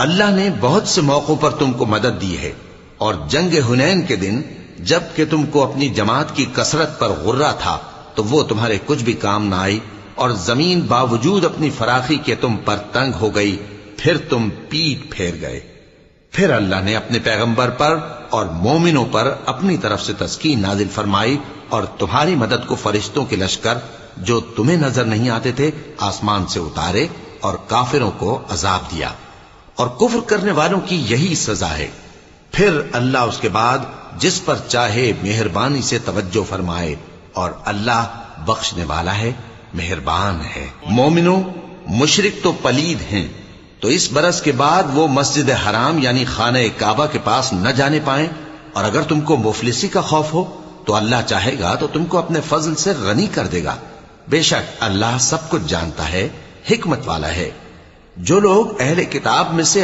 اللہ نے بہت سے موقعوں پر تم کو مدد دی ہے، اور جنگ حنین کے دن جب کہ تم کو اپنی جماعت کی کثرت پر غرہ تھا تو وہ تمہارے کچھ بھی کام نہ آئی، اور زمین باوجود اپنی فراخی کے تم پر تنگ ہو گئی، پھر تم پیٹ پھیر گئے۔ پھر اللہ نے اپنے پیغمبر پر اور مومنوں پر اپنی طرف سے تسکین نازل فرمائی، اور تمہاری مدد کو فرشتوں کے لشکر جو تمہیں نظر نہیں آتے تھے آسمان سے اتارے، اور کافروں کو عذاب دیا، اور کفر کرنے والوں کی یہی سزا ہے۔ پھر اللہ اس کے بعد جس پر چاہے مہربانی سے توجہ فرمائے، اور اللہ بخشنے والا ہے، مہربان ہے۔ مومنوں، مشرک تو پلید ہیں، تو اس برس کے بعد وہ مسجد حرام یعنی خانہ کعبہ کے پاس نہ جانے پائیں، اور اگر تم کو مفلسی کا خوف ہو تو اللہ چاہے گا تو تم کو اپنے فضل سے غنی کر دے گا۔ بے شک اللہ سب کچھ جانتا ہے، حکمت والا ہے۔ جو لوگ اہل کتاب میں سے